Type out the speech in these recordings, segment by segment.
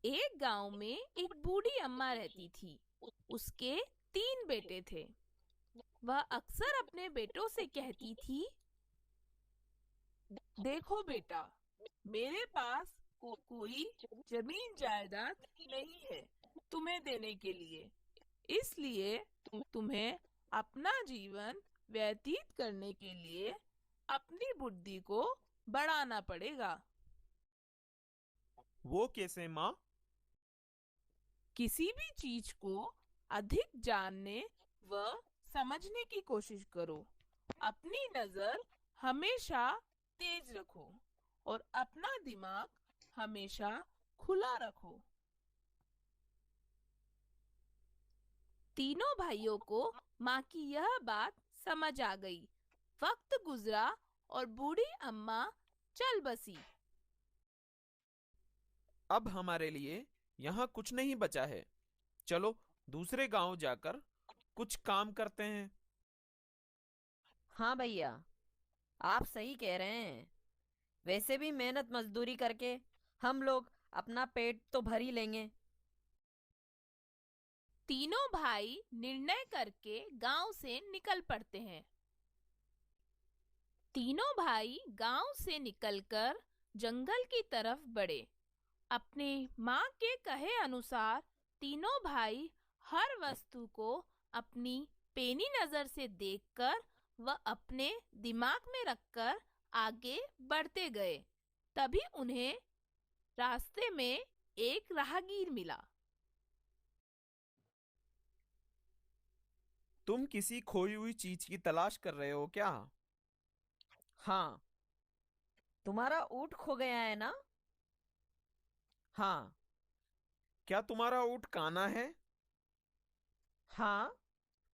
एक गांव में एक बूढ़ी अम्मा रहती थी। उसके 3 बेटे थे। वह अक्सर अपने बेटों से कहती थी, देखो बेटा, मेरे पास कोई जमीन जायदाद नहीं है तुम्हें देने के लिए। इसलिए तुम्हें अपना जीवन व्यतीत करने के लिए अपनी बुद्धि को बढ़ाना पड़ेगा। वो कैसे माँ? किसी भी चीज को अधिक जानने व समझने की कोशिश करो। अपनी नजर हमेशा तेज रखो और अपना दिमाग हमेशा खुला रखो। तीनों भाइयों को माँ की यह बात समझ आ गई। वक्त गुजरा और बूढ़ी अम्मा चल बसी। अब हमारे लिए यहाँ कुछ नहीं बचा है। चलो दूसरे गांव जाकर कुछ काम करते हैं। हाँ भैया, आप सही कह रहे हैं। वैसे भी मेहनत मजदूरी करके हम लोग अपना पेट तो भर ही लेंगे। तीनों भाई निर्णय करके गांव से निकल पड़ते हैं। तीनों भाई गांव से निकलकर जंगल की तरफ बढ़े। अपने माँ के कहे अनुसार तीनों भाई हर वस्तु को अपनी पेनी नजर से देखकर व अपने दिमाग में रखकर आगे बढ़ते गए। तभी उन्हें रास्ते में एक राहगीर मिला। तुम किसी खोई हुई चीज की तलाश कर रहे हो क्या? हाँ, तुम्हारा ऊँट खो गया है ना? हाँ। क्या तुम्हारा ऊँट काना है? हाँ,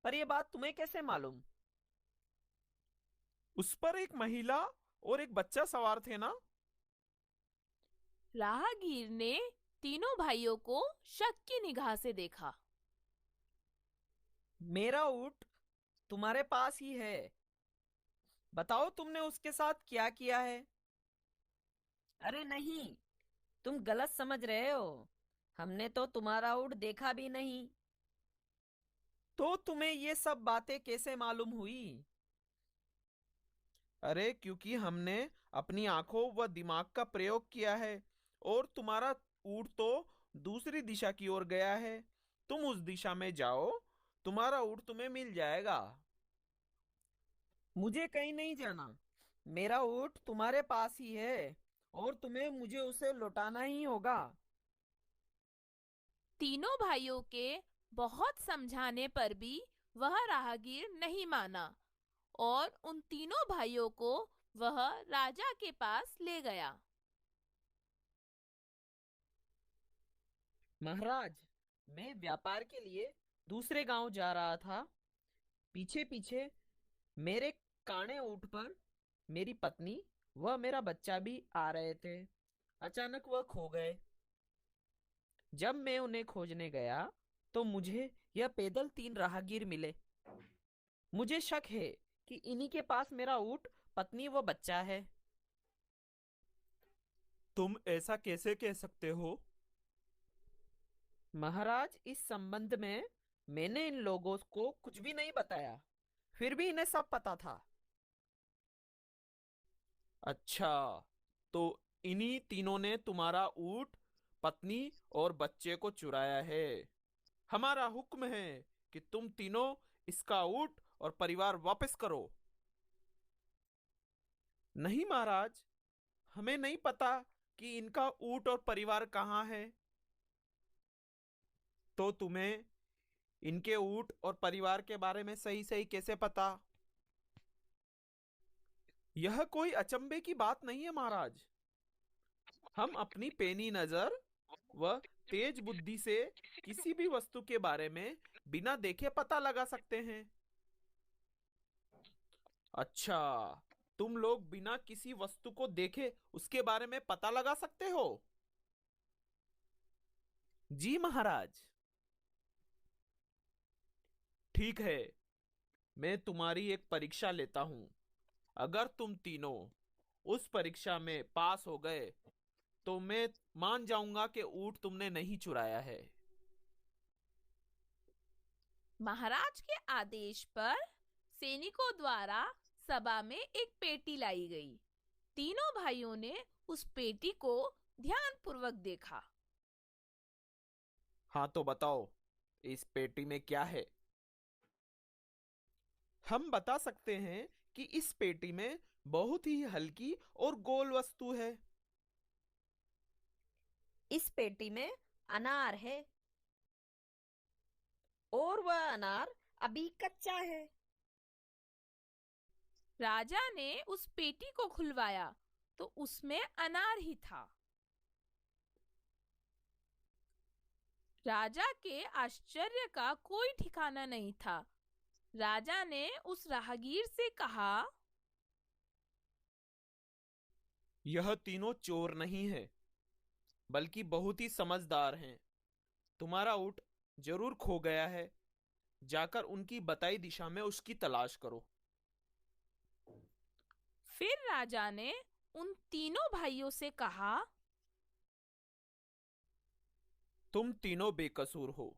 पर ये बात तुम्हें कैसे मालूम? उस पर एक महिला और एक बच्चा सवार थे ना? राहगीर ने तीनों भाइयों को शक की निगाह से देखा। मेरा ऊँट तुम्हारे पास ही है। बताओ तुमने उसके साथ क्या किया है? अरे नहीं, तुम गलत समझ रहे हो। हमने तो तुम्हारा ऊँट देखा भी नहीं। तो तुम्हें ये सब बातें कैसे मालूम हुई? अरे क्योंकि हमने अपनी आंखों व दिमाग का प्रयोग किया है। और तुम्हारा ऊँट तो दूसरी दिशा की ओर गया है। तुम उस दिशा में जाओ, तुम्हारा ऊँट तुम्हें मिल जाएगा। मुझे कहीं नहीं जाना। मेरा ऊँट तुम्हारे पास ही है और तुम्हें मुझे उसे लौटाना ही होगा। तीनों भाइयों के बहुत समझाने पर भी वह राहगीर नहीं माना और उन तीनों भाइयों को वह राजा के पास ले गया। महाराज, मैं व्यापार के लिए दूसरे गांव जा रहा था। पीछे पीछे मेरे काणे ऊँट पर मेरी पत्नी व मेरा बच्चा भी आ रहे थे। अचानक वह खो गए। जब मैं उन्हें खोजने गया तो मुझे यह पैदल 3 राहगीर मिले। मुझे शक है कि इन्हीं के पास मेरा ऊँट, पत्नी व बच्चा है। तुम ऐसा कैसे कह सकते हो? महाराज, इस संबंध में मैंने इन लोगों को कुछ भी नहीं बताया, फिर भी इन्हें सब पता था। अच्छा, तो इन्हीं तीनों ने तुम्हारा ऊँट, पत्नी और बच्चे को चुराया है। हमारा हुक्म है कि तुम तीनों इसका ऊँट और परिवार वापस करो। नहीं महाराज, हमें नहीं पता कि इनका ऊँट और परिवार कहाँ है। तो तुम्हें इनके ऊँट और परिवार के बारे में सही सही कैसे पता? यह कोई अचंभे की बात नहीं है महाराज। हम अपनी पेनी नजर व तेज बुद्धि से किसी भी वस्तु के बारे में बिना देखे पता लगा सकते हैं। अच्छा, तुम लोग बिना किसी वस्तु को देखे उसके बारे में पता लगा सकते हो? जी महाराज। ठीक है, मैं तुम्हारी एक परीक्षा लेता हूं। अगर तुम तीनों उस परीक्षा में पास हो गए तो मैं मान जाऊंगा कि ऊंट तुमने नहीं चुराया है। महाराज के आदेश पर सैनिकों द्वारा सभा में एक पेटी लाई गई। तीनों भाइयों ने उस पेटी को ध्यानपूर्वक देखा। हाँ तो बताओ, इस पेटी में क्या है? हम बता सकते हैं कि इस पेटी में बहुत ही हल्की और गोल वस्तु है। इस पेटी में अनार है और वह अनार अभी कच्चा है। राजा ने उस पेटी को खुलवाया तो उसमें अनार ही था। राजा के आश्चर्य का कोई ठिकाना नहीं था। राजा ने उस राहगीर से कहा, यह तीनों चोर नहीं है, बल्कि बहुत ही समझदार हैं। तुम्हारा ऊंट जरूर खो गया है। जाकर उनकी बताई दिशा में उसकी तलाश करो। फिर राजा ने उन तीनों भाइयों से कहा, तुम तीनों बेकसूर हो।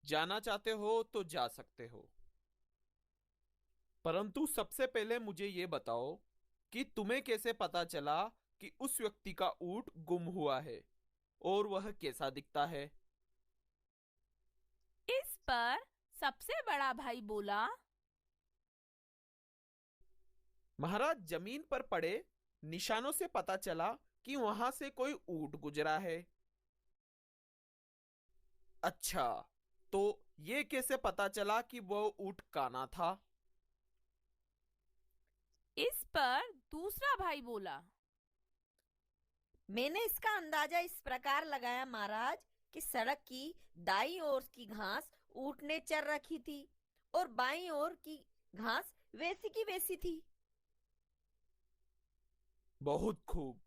जाना चाहते हो तो जा सकते हो। परंतु सबसे पहले मुझे ये बताओ कि तुम्हें कैसे पता चला कि उस व्यक्ति का ऊंट गुम हुआ है और वह कैसा दिखता है? इस पर सबसे बड़ा भाई बोला, महाराज, जमीन पर पड़े निशानों से पता चला कि वहां से कोई ऊंट गुजरा है। अच्छा, तो ये कैसे पता चला कि वह ऊंट काना था? इस पर दूसरा भाई बोला, मैंने इसका अंदाजा इस प्रकार लगाया महाराज कि सड़क की दाईं ओर की घास ऊंट ने चर रखी थी और बाईं ओर की घास वैसी की वैसी थी। बहुत खूब।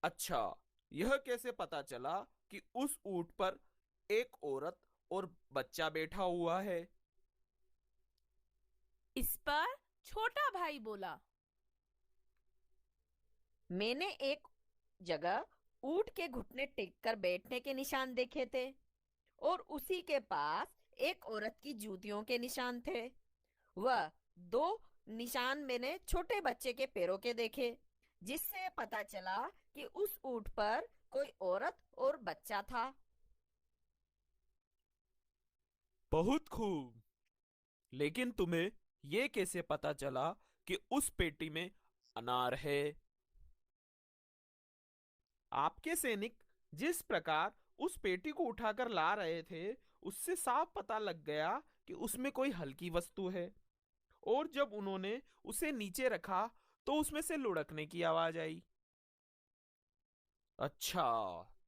अच्छा, यह कैसे पता चला कि उस ऊंट पर एक औरत और बच्चा बैठा हुआ है? इस पर छोटा भाई बोला, मैंने एक जगह ऊंट के घुटने टेक कर बैठने के निशान देखे थे और उसी के पास एक औरत की जूतियों के निशान थे। वह दो निशान मैंने छोटे बच्चे के पैरों के देखे, जिससे पता चला कि उस ऊंट पर कोई औरत और बच्चा था। बहुत खूब। लेकिन तुम्हें यह कैसे पता चला कि उस पेटी में अनार है? आपके सैनिक जिस प्रकार उस पेटी को उठाकर ला रहे थे, उससे साफ पता लग गया कि उसमें कोई हल्की वस्तु है। और जब उन्होंने उसे नीचे रखा तो उसमें से लुढ़कने की आवाज आई। अच्छा,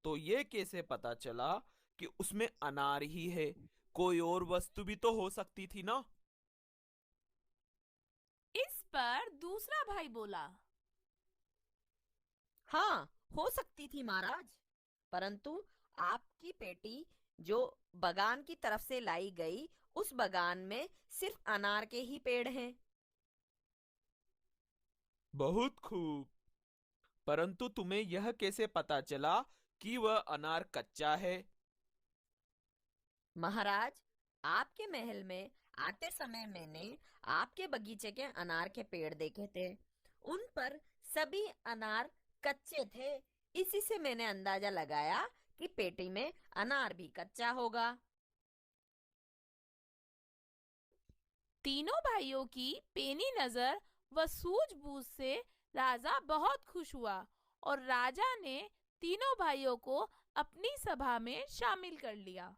तो ये कैसे पता चला कि उसमें अनार ही है? कोई और वस्तु भी तो हो सकती थी ना? इस पर दूसरा भाई बोला, हाँ, हो सकती थी महाराज, परंतु आपकी पेटी जो बगान की तरफ से लाई गई, उस बगान में सिर्फ अनार के ही पेड़ हैं। बहुत खूब। परंतु तुम्हें यह कैसे पता चला कि वह अनार कच्चा है? महाराज, आपके महल में आते समय मैंने आपके बगीचे के अनार के पेड़ देखे थे। उन पर सभी अनार कच्चे थे। इसी से मैंने अंदाजा लगाया कि पेटी में अनार भी कच्चा होगा। तीनों भाइयों की पेनी नजर व सूझबूझ से राजा बहुत खुश हुआ और राजा ने तीनों भाइयों को अपनी सभा में शामिल कर लिया।